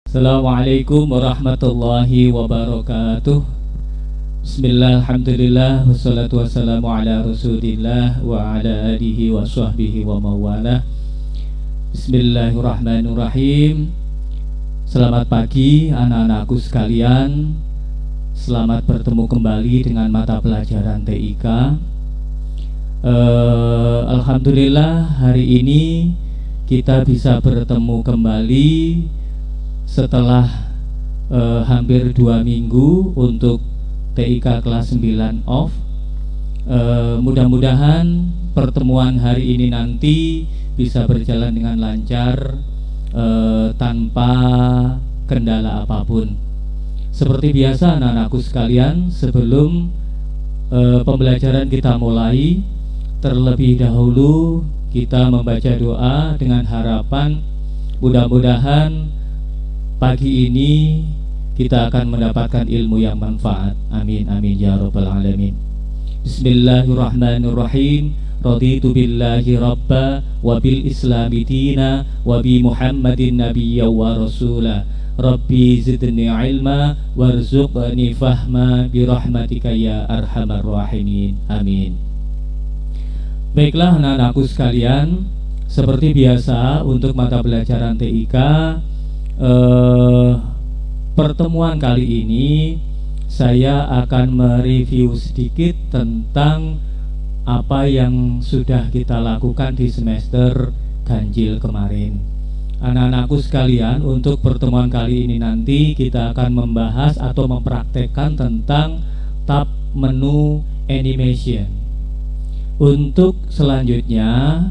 Assalamualaikum warahmatullahi wabarakatuh. Bismillah, alhamdulillah, wassalatu wassalamu ala rasulillah wa ala alihi wa sahbihi wa mawalah. Bismillahirrahmanirrahim. Selamat pagi anak-anakku sekalian. Selamat bertemu kembali dengan mata pelajaran TIK. Alhamdulillah hari ini kita bisa bertemu kembali setelah hampir 2 minggu untuk TIK kelas 9 off. Mudah-mudahan pertemuan hari ini nanti bisa berjalan dengan lancar, tanpa kendala apapun. Seperti biasa anak-anakku sekalian, sebelum pembelajaran kita mulai, terlebih dahulu kita membaca doa dengan harapan mudah-mudahan pagi ini kita akan mendapatkan ilmu yang manfaat. Amin amin ya rabbal alamin. Bismillahirrahmanirrahim. Raditu billahi rabba wa bil islami dina wa bi muhammadin nabiyya wa rasula. Rabbi zidni ilma warzuqni fahma bi rahmatika ya arhamar rahimin. Amin. Baiklah anak-anakku sekalian, seperti biasa untuk mata pelajaran TIK, pertemuan kali ini saya akan mereview sedikit tentang apa yang sudah kita lakukan di semester ganjil kemarin. Anak-anakku sekalian, untuk pertemuan kali ini nanti kita akan membahas atau mempraktekkan tentang tab menu animation. Untuk selanjutnya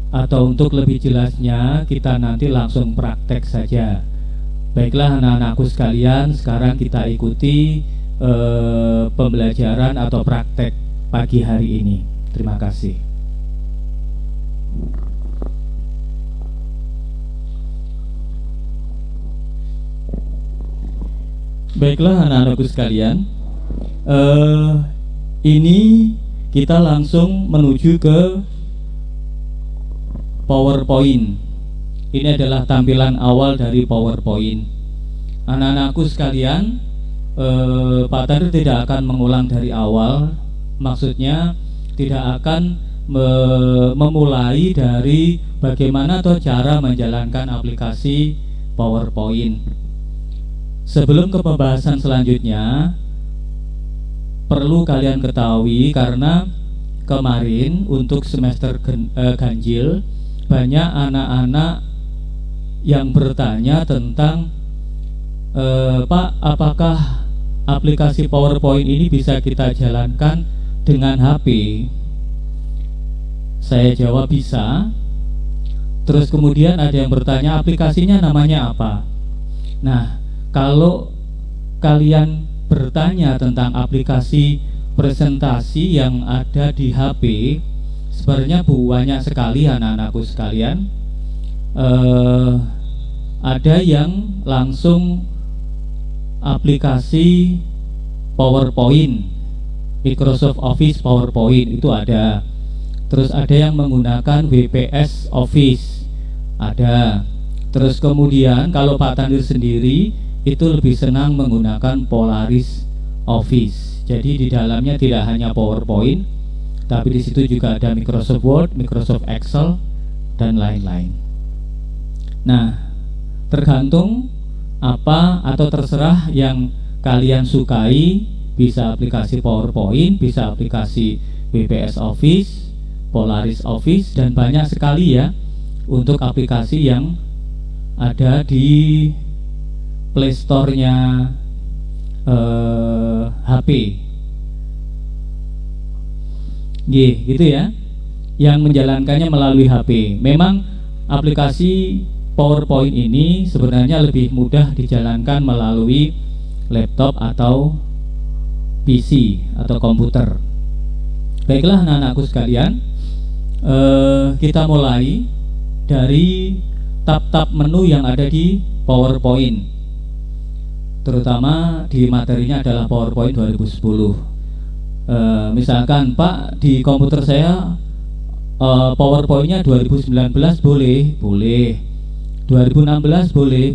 atau untuk lebih jelasnya kita nanti langsung praktek saja. Baiklah anak-anakku sekalian, sekarang kita ikuti pembelajaran atau praktek pagi hari ini. Terima kasih. Baiklah anak-anakku sekalian, ini kita langsung menuju ke PowerPoint. Ini adalah tampilan awal dari PowerPoint. Anak-anakku sekalian, Pak Tadir tidak akan mengulang dari awal. Maksudnya tidak akan memulai dari bagaimana atau cara menjalankan aplikasi PowerPoint. Sebelum ke pembahasan selanjutnya, perlu kalian ketahui karena kemarin untuk semester ganjil banyak anak-anak yang bertanya tentang Pak, apakah aplikasi PowerPoint ini bisa kita jalankan dengan HP? Saya jawab bisa. Terus kemudian ada yang bertanya aplikasinya namanya apa? Nah, kalau kalian bertanya tentang aplikasi presentasi yang ada di HP, sebenarnya banyak sekali anak-anakku sekalian. Ada yang langsung aplikasi PowerPoint, Microsoft Office PowerPoint itu ada. Terus ada yang menggunakan WPS Office, ada. Terus kemudian kalau Pak Tandir sendiri itu lebih senang menggunakan Polaris Office. Jadi di dalamnya tidak hanya PowerPoint, tapi di situ juga ada Microsoft Word, Microsoft Excel, dan lain-lain. Nah, tergantung apa atau terserah yang kalian sukai. Bisa aplikasi PowerPoint, bisa aplikasi WPS Office, Polaris Office, dan banyak sekali ya untuk aplikasi yang ada di Play Store-nya HP. Gitu ya, yang menjalankannya melalui HP. Memang aplikasi PowerPoint ini sebenarnya lebih mudah dijalankan melalui laptop atau PC atau komputer. Baiklah anak-anakku sekalian, kita mulai dari tab-tab menu yang ada di PowerPoint. Terutama di materinya adalah PowerPoint 2010. Misalkan Pak, di komputer saya PowerPoint-nya 2019 boleh. 2016 boleh,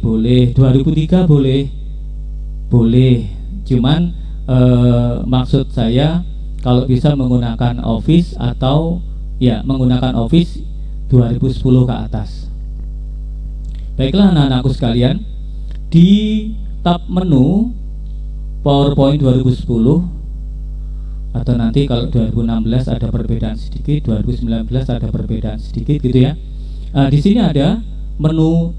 2003 boleh. Cuman maksud saya kalau bisa menggunakan Office atau ya menggunakan Office 2010 ke atas. Baiklah anak-anakku sekalian, di tab menu PowerPoint 2010 atau nanti kalau 2016 ada perbedaan sedikit, 2019 ada perbedaan sedikit gitu ya. Di sini ada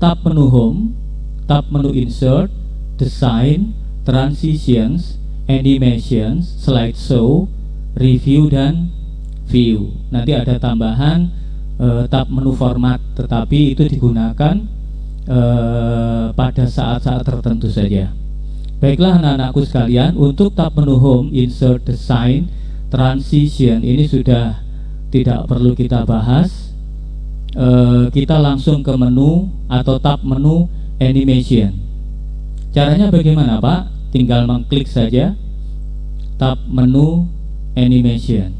tab menu Home, tab menu Insert, Design, Transitions, Animations, Slideshow, Review dan View. Nanti ada tambahan tab menu Format, tetapi itu digunakan pada saat-saat tertentu saja. Baiklah anak-anakku sekalian, untuk tab menu Home, Insert, Design, Transition ini sudah tidak perlu kita bahas. Kita langsung ke menu atau tab menu Animation. Caranya bagaimana Pak? Tinggal mengklik saja tab menu Animation.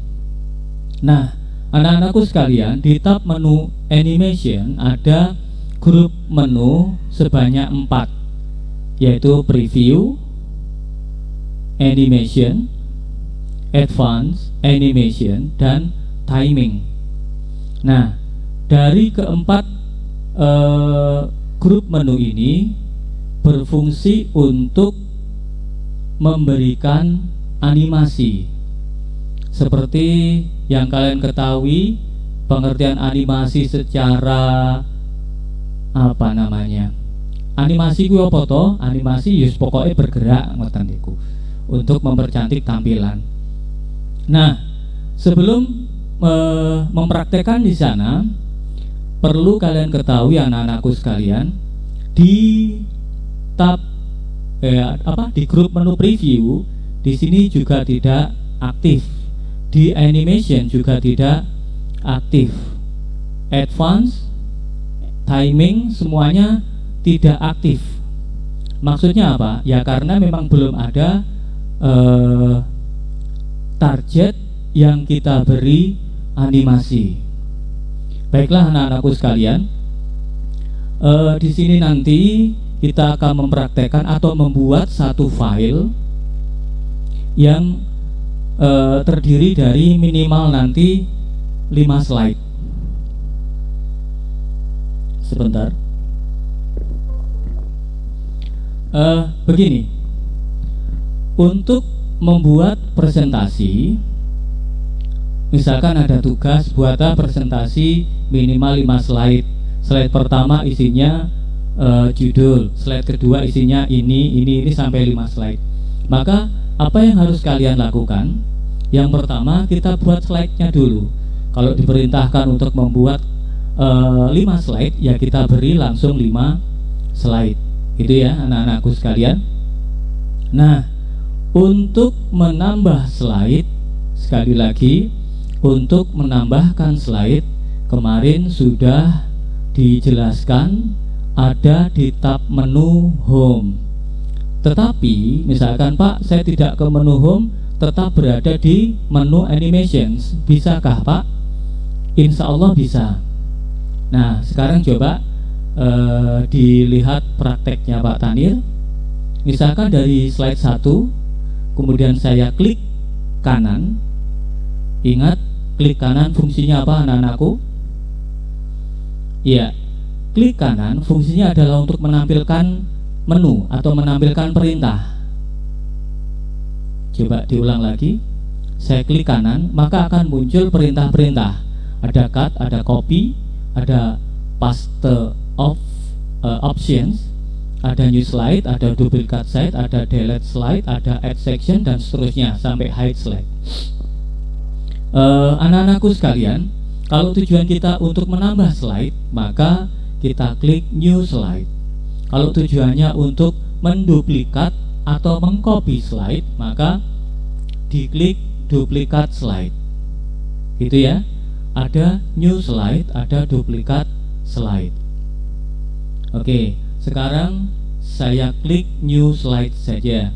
Nah, anak-anakku sekalian, di tab menu Animation ada grup menu sebanyak 4, yaitu Preview, Animation, Advanced, Animation, dan Timing. Nah, dari keempat grup menu ini berfungsi untuk memberikan animasi. Seperti yang kalian ketahui, pengertian animasi secara apa namanya? Animasi ku apa to? Animasi yus pokoknya bergerak ngoten niku untuk mempercantik tampilan. Nah, sebelum mempraktekkan di sana, perlu kalian ketahui anak-anakku sekalian, di tab di grup menu Preview di sini juga tidak aktif, di Animation juga tidak aktif, Advance, Timing semuanya tidak aktif. Maksudnya apa? Ya karena memang belum ada target yang kita beri animasi. Baiklah anak-anakku sekalian, di sini nanti kita akan mempraktekkan atau membuat satu file yang terdiri dari minimal nanti 5 slide. Sebentar. Begini, untuk membuat presentasi, misalkan ada tugas buatlah presentasi minimal 5 slide. Slide pertama isinya judul, slide kedua isinya ini sampai 5 slide. Maka apa yang harus kalian lakukan? Yang pertama, kita buat slide-nya dulu. Kalau diperintahkan untuk membuat 5 slide, ya kita beri langsung 5 slide. Itu ya anak-anakku sekalian. Nah, untuk menambah slide, sekali lagi, untuk menambahkan slide kemarin sudah dijelaskan ada di tab menu Home. Tetapi misalkan Pak, saya tidak ke menu Home, tetap berada di menu Animations, bisakah Pak? Insya Allah bisa. Nah, sekarang coba dilihat prakteknya Pak Tanir. Misalkan dari slide 1, kemudian saya klik kanan. Ingat, klik kanan fungsinya apa anak-anakku? Iya, klik kanan fungsinya adalah untuk menampilkan menu atau menampilkan perintah. Coba diulang lagi. Saya klik kanan, maka akan muncul perintah-perintah. Ada cut, ada copy, ada paste options, ada new slide, ada duplicate slide, ada delete slide, ada add section, dan seterusnya sampai hide slide. Anak-anakku sekalian, kalau tujuan kita untuk menambah slide, maka kita klik new slide. Kalau tujuannya untuk menduplikat atau mengcopy slide, maka diklik duplicate slide. Gitu ya. Ada new slide, ada duplicate slide. Oke, sekarang saya klik new slide saja.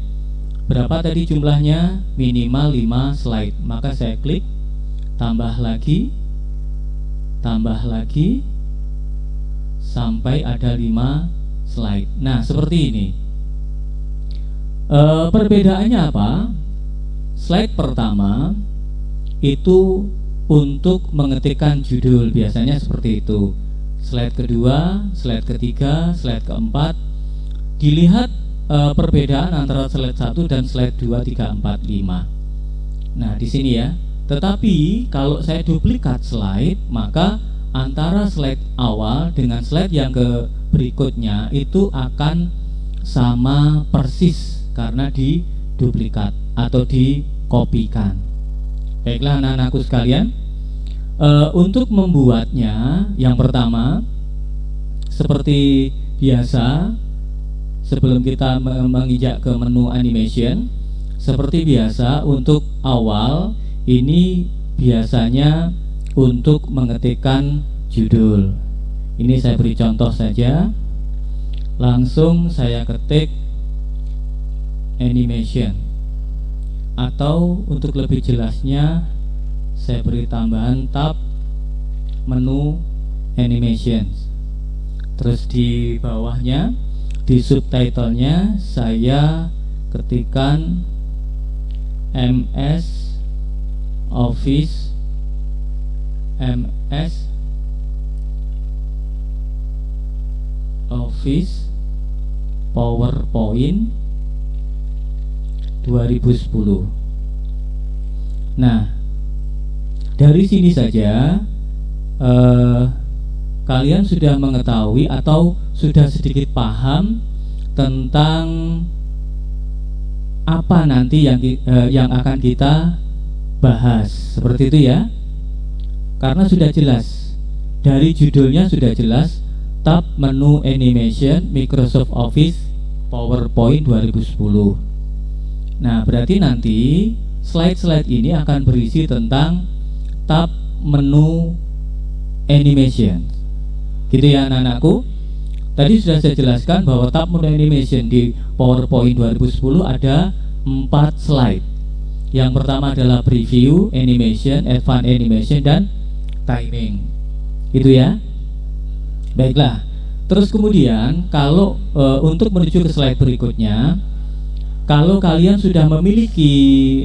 Berapa tadi jumlahnya? Minimal 5 slide. Maka saya klik tambah lagi, sampai ada 5 slide. Nah, seperti ini. Perbedaannya apa? Slide pertama itu untuk mengetikkan judul, biasanya seperti itu. Slide kedua, slide ketiga, slide keempat. Dilihat perbedaan antara slide 1 dan slide 2, 3, 4, 5. Nah, di sini ya. Tetapi kalau saya duplikat slide, maka antara slide awal dengan slide yang berikutnya itu akan sama persis karena diduplikat atau dikopikan. Baiklah anak-anakku sekalian, untuk membuatnya yang pertama seperti biasa, sebelum kita menginjak ke menu animation, seperti biasa untuk awal ini biasanya untuk mengetikkan judul. Ini saya beri contoh saja. Langsung saya ketik animation, atau untuk lebih jelasnya saya beri tambahan tab menu animation. Terus di bawahnya, di subtitlenya saya ketikkan MS Office PowerPoint 2010. Nah, dari sini saja kalian sudah mengetahui atau sudah sedikit paham tentang apa nanti yang akan kita bahas, seperti itu ya. Karena sudah jelas, dari judulnya sudah jelas, tab menu animation Microsoft Office PowerPoint 2010. Nah, berarti nanti slide-slide ini akan berisi tentang tab menu animation. Gitu ya anak-anakku. Tadi sudah saya jelaskan bahwa tab menu animation di PowerPoint 2010 ada 4 slide. Yang pertama adalah preview, animation, advanced animation, dan timing. Itu ya. Baiklah. Terus kemudian kalau untuk menuju ke slide berikutnya, kalau kalian sudah memiliki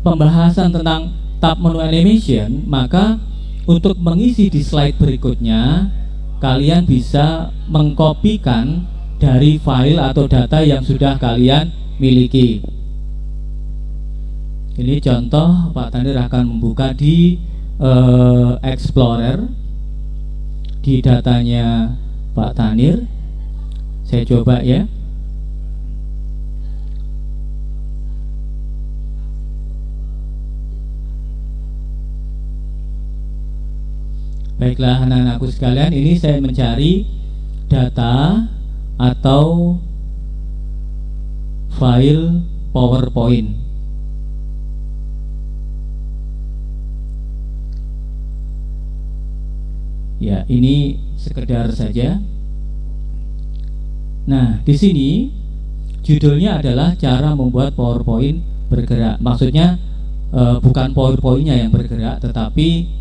pembahasan tentang tab menu animation, maka untuk mengisi di slide berikutnya kalian bisa mengkopikan dari file atau data yang sudah kalian miliki. Ini contoh Pak Tanir akan membuka di Explorer, di datanya Pak Tanir. Saya coba ya. Baiklah anak-anakku sekalian, ini saya mencari data atau file PowerPoint. Ya, ini sekedar saja. Nah, di sini judulnya adalah cara membuat PowerPoint bergerak. Maksudnya bukan PowerPoint-nya yang bergerak, tetapi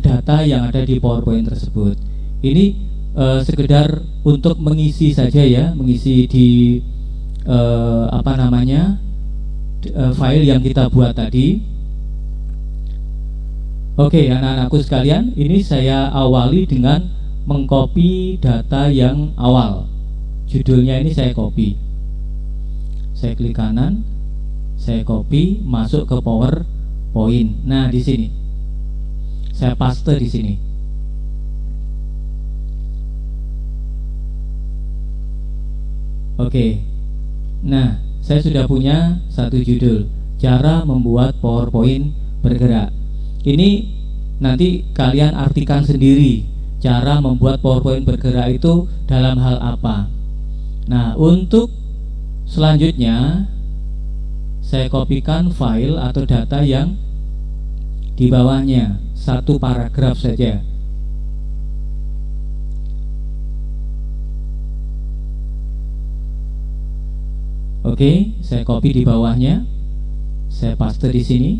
data yang ada di PowerPoint tersebut. Ini sekedar untuk mengisi saja ya, mengisi di file yang kita buat tadi. Oke, anak-anakku sekalian, ini saya awali dengan mengcopy data yang awal. Judulnya ini saya copy. Saya klik kanan, saya copy, masuk ke PowerPoint. Nah, di sini saya paste di sini. Oke. Nah, saya sudah punya satu judul, cara membuat PowerPoint bergerak. Ini nanti kalian artikan sendiri, cara membuat PowerPoint bergerak itu dalam hal apa. Nah, untuk selanjutnya saya kopikan file atau data yang di bawahnya, satu paragraf saja. Oke, saya copy di bawahnya, saya paste di sini.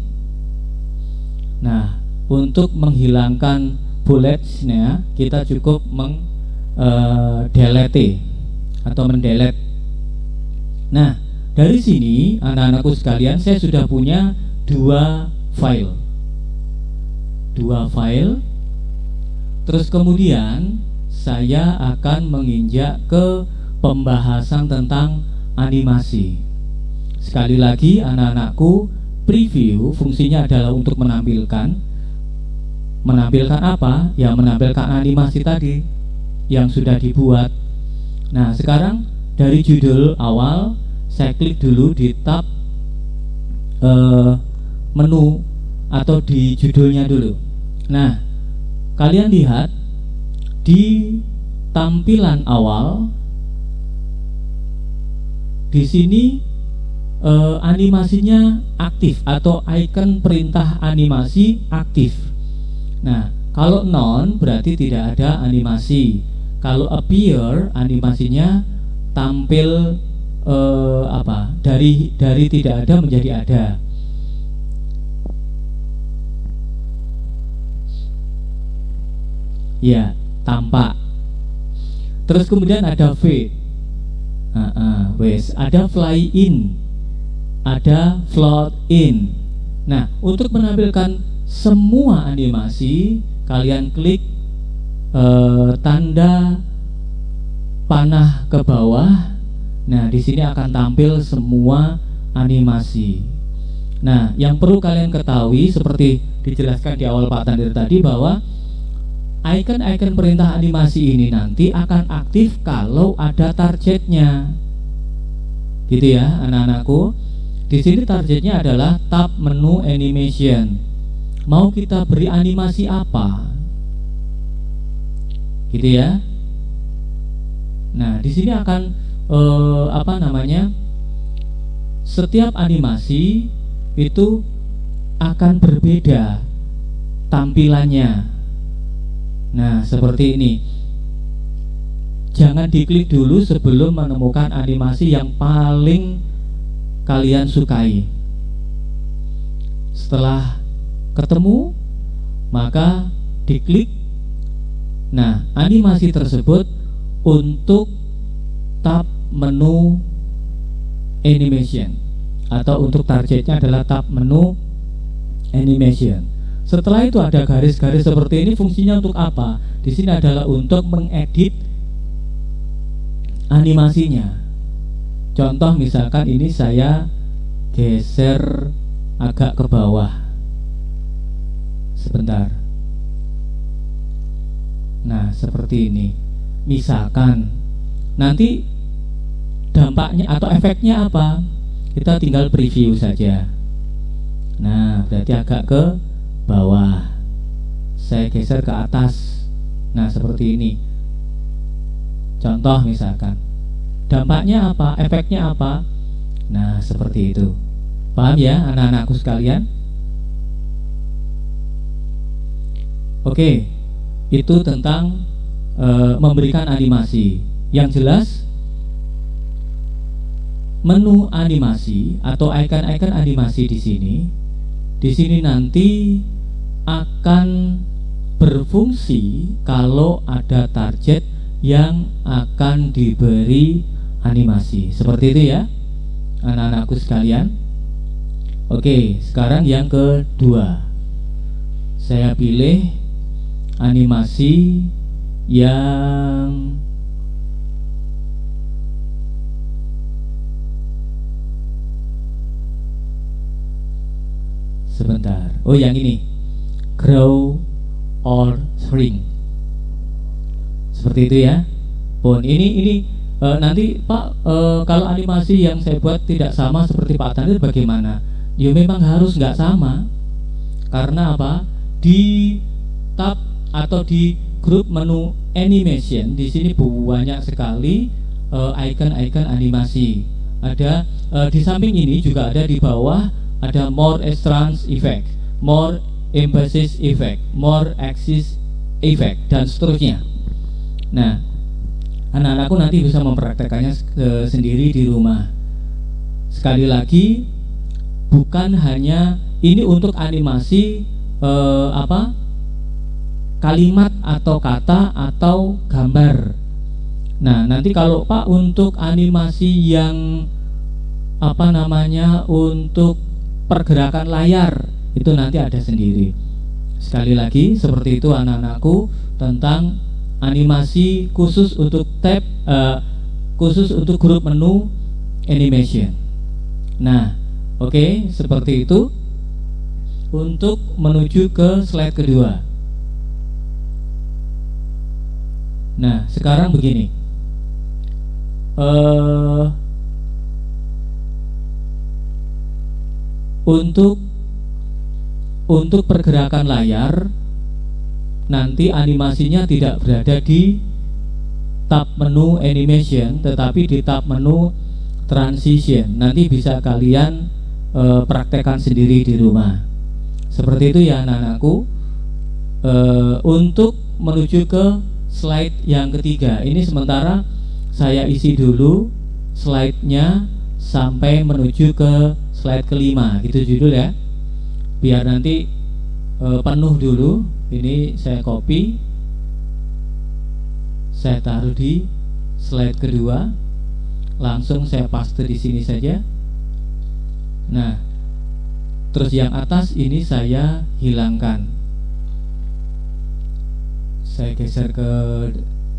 Nah, untuk menghilangkan bullets-nya kita cukup delete atau mendelete. Nah, dari sini anak-anakku sekalian, saya sudah punya dua file. Terus kemudian saya akan menginjak ke pembahasan tentang animasi. Sekali lagi anak-anakku, preview fungsinya adalah untuk menampilkan apa? Ya, menampilkan animasi tadi yang sudah dibuat. Nah, sekarang dari judul awal saya klik dulu di tab menu atau di judulnya dulu. Nah, kalian lihat di tampilan awal di sini animasinya aktif atau icon perintah animasi aktif. Nah, kalau non berarti tidak ada animasi. Kalau appear animasinya tampil dari tidak ada menjadi ada. Ya, tampak. Terus kemudian ada fade. Ada fly in, ada float in. Nah, untuk menampilkan semua animasi, kalian klik tanda panah ke bawah. Nah, di sini akan tampil semua animasi. Nah, yang perlu kalian ketahui seperti dijelaskan di awal Pak Tandir tadi bahwa icon-icon perintah animasi ini nanti akan aktif kalau ada targetnya. Gitu ya, anak-anakku. Di sini targetnya adalah tab menu animation. Mau kita beri animasi apa? Gitu ya. Nah, di sini akan setiap animasi itu akan berbeda tampilannya. Nah, seperti ini. Jangan diklik dulu sebelum menemukan animasi yang paling kalian sukai. Setelah ketemu, maka diklik. Nah, animasi tersebut untuk tab menu animation, atau untuk targetnya adalah tab menu animation. Setelah itu ada garis-garis seperti ini, fungsinya untuk apa? Di sini adalah untuk mengedit animasinya. Contoh misalkan ini saya geser agak ke bawah. Sebentar. Nah, seperti ini. Misalkan nanti dampaknya atau efeknya apa? Kita tinggal preview saja. Nah, berarti agak ke bawah. Saya geser ke atas. Nah, seperti ini. Contoh misalkan, dampaknya apa? Efeknya apa? Nah, seperti itu. Paham ya anak-anakku sekalian? Oke, itu tentang memberikan animasi. Yang jelas, menu animasi atau icon-icon animasi di sini nanti akan berfungsi kalau ada target yang akan diberi animasi. Seperti itu ya anak-anakku sekalian. Oke, sekarang yang kedua. Saya pilih animasi yang sebentar. Oh, yang ini. Grow or shrink. Seperti itu ya. Pun ini nanti Pak, kalau animasi yang saya buat tidak sama seperti Pak Tandir bagaimana? Ya memang harus nggak sama. Karena apa? Di tab atau di grup menu animation di sini banyak sekali icon-icon animasi. Ada di samping ini juga ada di bawah, ada more extras effect, more emphasis effect, more axis effect, dan seterusnya. Nah, anak-anakku nanti bisa mempraktekannya sendiri di rumah. Sekali lagi, bukan hanya ini untuk animasi kalimat atau kata atau gambar. Nah, nanti kalau Pak untuk animasi yang untuk pergerakan layar itu nanti ada sendiri. Sekali lagi seperti itu anak-anakku, tentang animasi khusus untuk tab khusus untuk grup menu animation. Nah, oke, seperti itu. Untuk menuju ke slide kedua. Nah, sekarang begini. Untuk pergerakan layar nanti animasinya tidak berada di tab menu animation, tetapi di tab menu transition. Nanti bisa kalian praktekkan sendiri di rumah. Seperti itu ya anak-anakku. Untuk menuju ke slide yang ketiga, ini sementara saya isi dulu slide-nya sampai menuju ke slide kelima, gitu judul ya, biar nanti penuh dulu. Ini saya copy, saya taruh di slide kedua, langsung saya paste di sini saja. Nah, terus yang atas ini saya hilangkan, saya geser ke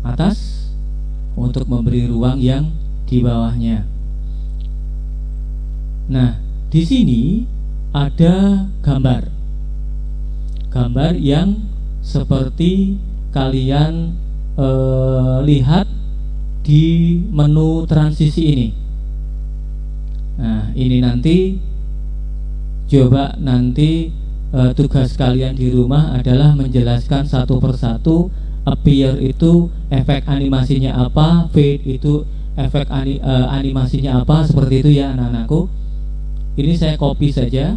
atas untuk memberi ruang yang di bawahnya. Nah, di sini ada gambar yang seperti kalian lihat di menu transisi ini. Nah, ini nanti coba nanti tugas kalian di rumah adalah menjelaskan satu persatu. Appear itu efek animasinya apa, fade itu efek animasinya apa, seperti itu ya anak-anakku. Ini saya copy saja,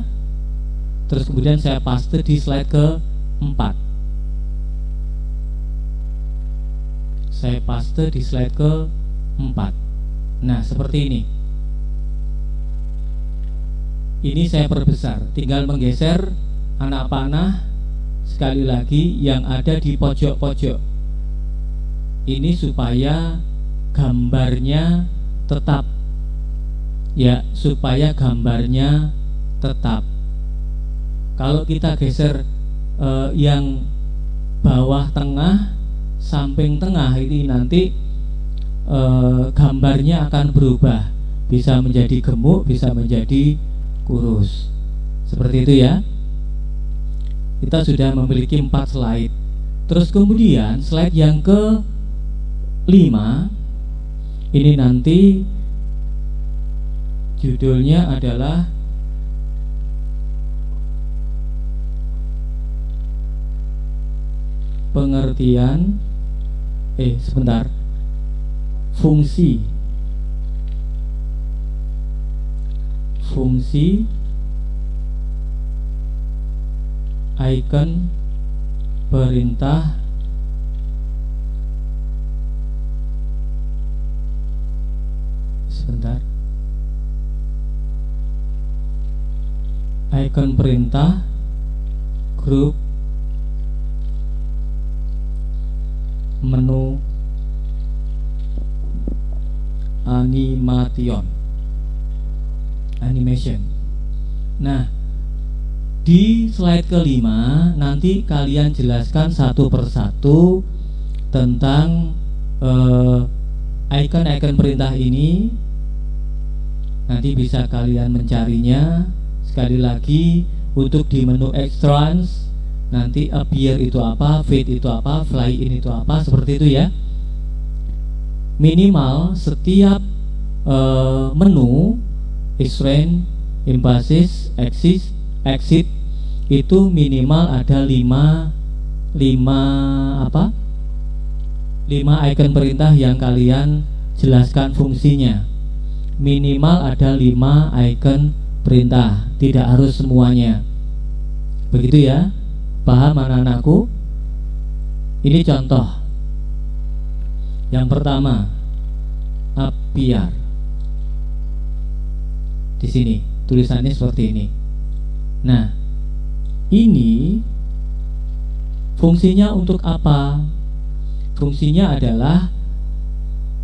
terus kemudian saya paste di slide ke-4. Saya paste di slide ke-4. Nah, seperti ini. Ini saya perbesar, tinggal menggeser anak panah sekali lagi yang ada di pojok-pojok. Ini supaya gambarnya tetap, ya, supaya gambarnya tetap. Kalau kita geser yang bawah tengah, samping tengah, ini nanti gambarnya akan berubah, bisa menjadi gemuk, bisa menjadi kurus. Seperti itu ya. Kita sudah memiliki 4 slide. Terus kemudian slide yang ke-5 ini nanti judulnya adalah pengertian fungsi icon perintah icon perintah grup menu animation. Nah, di slide ke-5 nanti kalian jelaskan satu persatu tentang icon-icon perintah ini. Nanti bisa kalian mencarinya. Sekali lagi, untuk di menu extras nanti appear itu apa, fade itu apa, fly in itu apa, seperti itu ya. Minimal setiap menu extend, emphasis, exit itu minimal ada 5 icon perintah yang kalian jelaskan fungsinya. Minimal ada 5 icon perintah, tidak harus semuanya. Begitu ya. Paham anak-anakku? Ini contoh. Yang pertama, appear. Di sini tulisannya seperti ini. Nah, ini Fungsinya untuk apa? Fungsinya adalah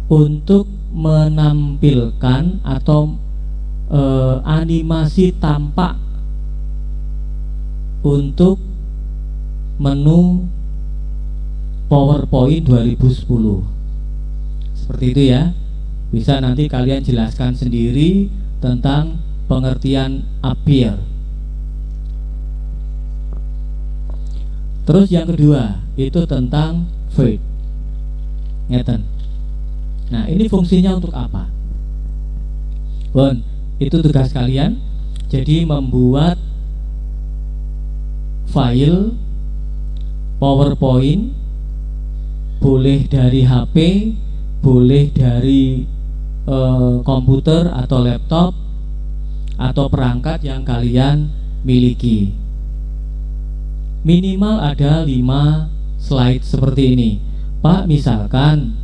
untuk menampilkan atau animasi tampak untuk menu PowerPoint 2010. Seperti itu ya. Bisa nanti kalian jelaskan sendiri tentang pengertian appear. Terus yang kedua itu tentang fade. Ngeten. Nah, ini fungsinya untuk apa? Bon, itu tugas kalian. Jadi membuat file PowerPoint, boleh dari HP, boleh dari komputer atau laptop atau perangkat yang kalian miliki. Minimal ada 5 slide seperti ini. Pak, misalkan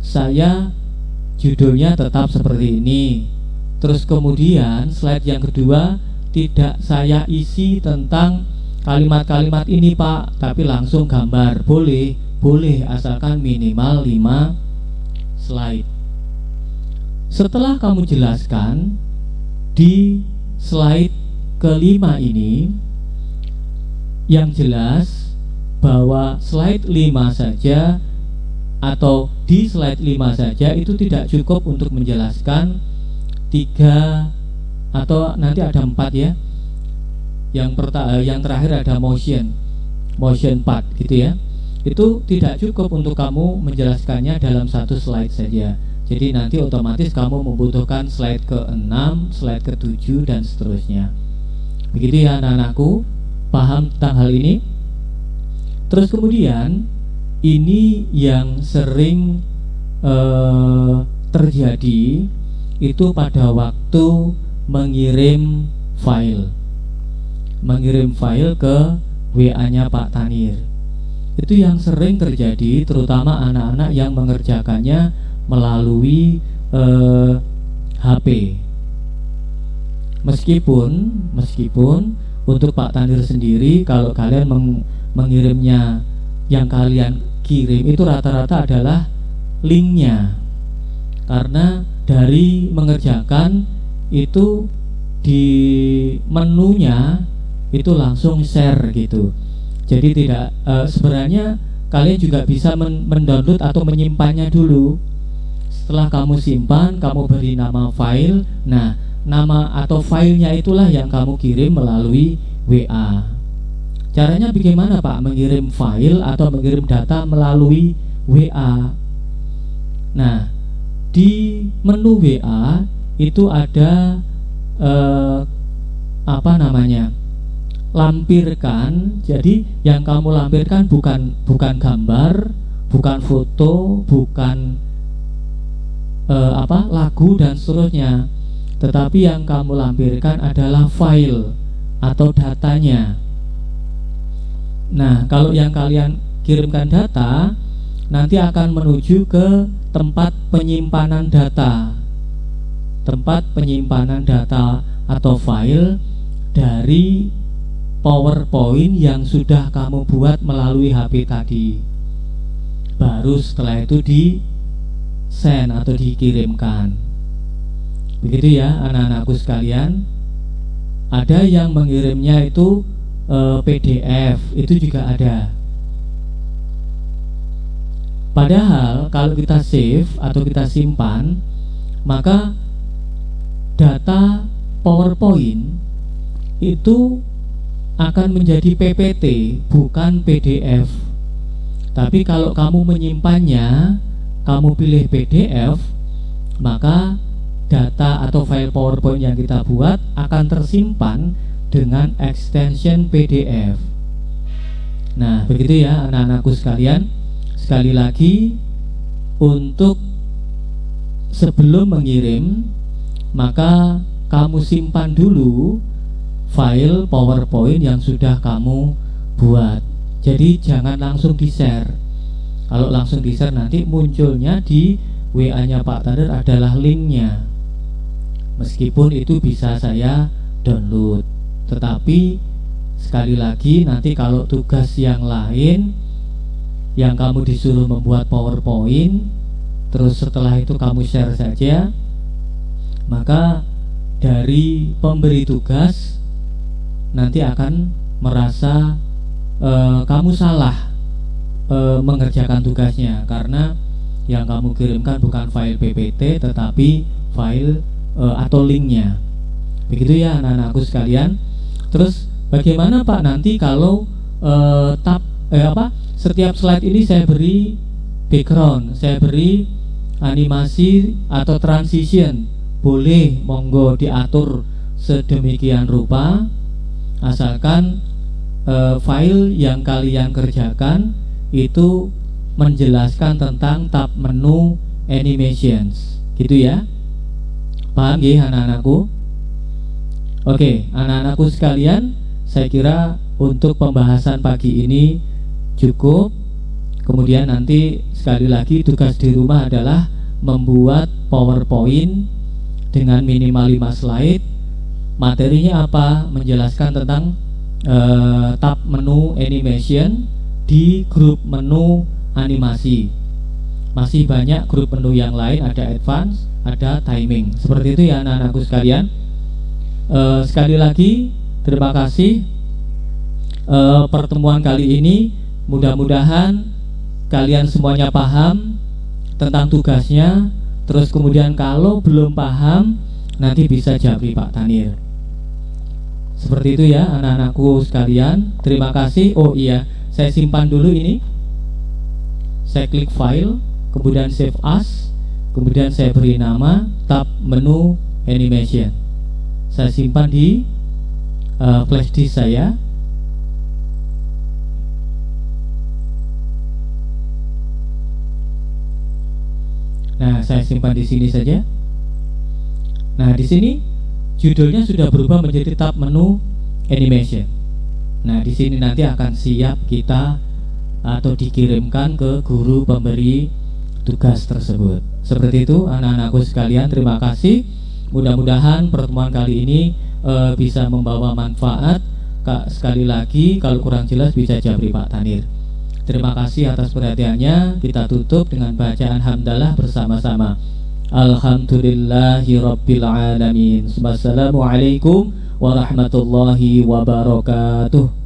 saya judulnya tetap seperti ini, terus kemudian slide yang kedua tidak saya isi tentang kalimat-kalimat ini Pak, tapi langsung gambar. Boleh, boleh, asalkan minimal 5 slide. Setelah kamu jelaskan di slide kelima ini, yang jelas bahwa slide 5 saja atau di slide 5 saja itu tidak cukup untuk menjelaskan 3 atau nanti ada 4 ya. Yang terakhir ada motion part gitu ya. Itu tidak cukup untuk kamu menjelaskannya dalam 1 slide saja. Jadi nanti otomatis kamu membutuhkan slide ke-6, slide ke-7 dan seterusnya. Begitu ya anak-anakku, paham tentang hal ini? Terus kemudian ini yang sering terjadi itu pada waktu mengirim file ke WA-nya Pak Tanir. Itu yang sering terjadi, terutama anak-anak yang mengerjakannya melalui HP. Meskipun untuk Pak Tanir sendiri, kalau kalian mengirimnya, yang kalian kirim itu rata-rata adalah linknya, karena dari mengerjakan itu di menunya itu langsung share gitu. Jadi tidak sebenarnya kalian juga bisa mendownload atau menyimpannya dulu. Setelah kamu simpan, kamu beri nama file. Nah, nama atau filenya itulah yang kamu kirim melalui WA. Caranya bagaimana Pak mengirim file atau mengirim data melalui WA? Nah, di menu WA itu ada lampirkan. Jadi yang kamu lampirkan bukan gambar, bukan foto, bukan lagu dan seterusnya, tetapi yang kamu lampirkan adalah file atau datanya. Nah, kalau yang kalian kirimkan data nanti akan menuju ke tempat penyimpanan data atau file dari PowerPoint yang sudah kamu buat melalui HP tadi. Baru setelah itu di send atau dikirimkan. Begitu ya anak-anakku sekalian. Ada yang mengirimnya itu PDF, itu juga ada. Padahal kalau kita save atau kita simpan, maka data PowerPoint itu akan menjadi PPT, bukan PDF. Tapi kalau kamu menyimpannya, kamu pilih PDF, maka data atau file PowerPoint yang kita buat akan tersimpan dengan extension PDF. Nah, begitu ya anak-anakku sekalian. Sekali lagi, untuk sebelum mengirim, maka kamu simpan dulu file PowerPoint yang sudah kamu buat. Jadi jangan langsung di-share. Kalau langsung di-share nanti munculnya di WA-nya Pak Tanir adalah linknya. Meskipun itu bisa saya download, tetapi sekali lagi nanti kalau tugas yang lain yang kamu disuruh membuat PowerPoint, terus setelah itu kamu share saja, maka dari pemberi tugas nanti akan merasa kamu salah mengerjakan tugasnya, karena yang kamu kirimkan bukan file PPT tetapi file atau linknya. Begitu ya anak-anakku sekalian. Terus bagaimana Pak nanti kalau setiap slide ini saya beri background, saya beri animasi atau transition, boleh, monggo diatur sedemikian rupa, asalkan file yang kalian kerjakan itu menjelaskan tentang tab menu animations, gitu ya. Paham ya anak-anakku? Oke, anak-anakku sekalian, saya kira untuk pembahasan pagi ini cukup. Kemudian nanti sekali lagi tugas di rumah adalah membuat PowerPoint dengan minimal 5 slide. Materinya apa? Menjelaskan tentang tab menu animation di grup menu animasi. Masih banyak grup menu yang lain, ada advance, ada timing. Seperti itu ya anak-anakku sekalian. Sekali lagi terima kasih pertemuan kali ini. Mudah-mudahan kalian semuanya paham tentang tugasnya. Terus kemudian kalau belum paham nanti bisa japri Pak Tanir. Seperti itu ya anak-anakku sekalian. Terima kasih. Oh iya, saya simpan dulu ini. Saya klik file, kemudian save as, kemudian saya beri nama tab menu animation. Saya simpan di flash disk saya. Nah, saya simpan di sini saja. Nah, di sini judulnya sudah berubah menjadi tab menu animation. Nah, di sini nanti akan siap kita atau dikirimkan ke guru pemberi tugas tersebut. Seperti itu anak-anakku sekalian, terima kasih. Mudah-mudahan pertemuan kali ini bisa membawa manfaat. Sekali lagi kalau kurang jelas bisa japri Pak Tanir. Terima kasih atas perhatiannya. Kita tutup dengan bacaan hamdalah bersama-sama. Alhamdulillahirabbil alamin. Wassalamualaikum warahmatullahi wabarakatuh.